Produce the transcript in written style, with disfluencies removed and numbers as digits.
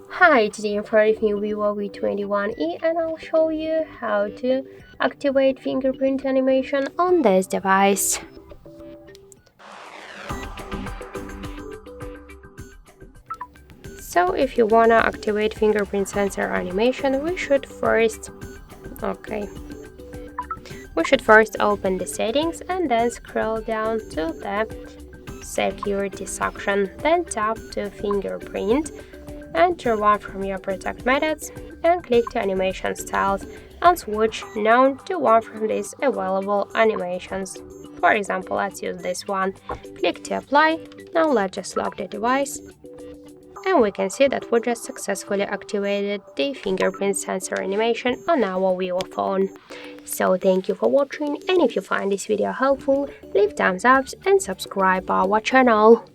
Hi, today I'm reviewing Vivo V21e and I'll show you how to activate fingerprint animation on this device. So if you wanna activate fingerprint sensor animation, we should first open the settings and then scroll down to the security section. Then tap to fingerprint. Enter one from your protect methods and click to animation styles and switch none to one from these available animations. For example, let's use this one. Click to apply. Now let's just lock the device. And we can see that we just successfully activated the fingerprint sensor animation on our Vivo phone. So thank you for watching, and if you find this video helpful, leave thumbs up and subscribe our channel.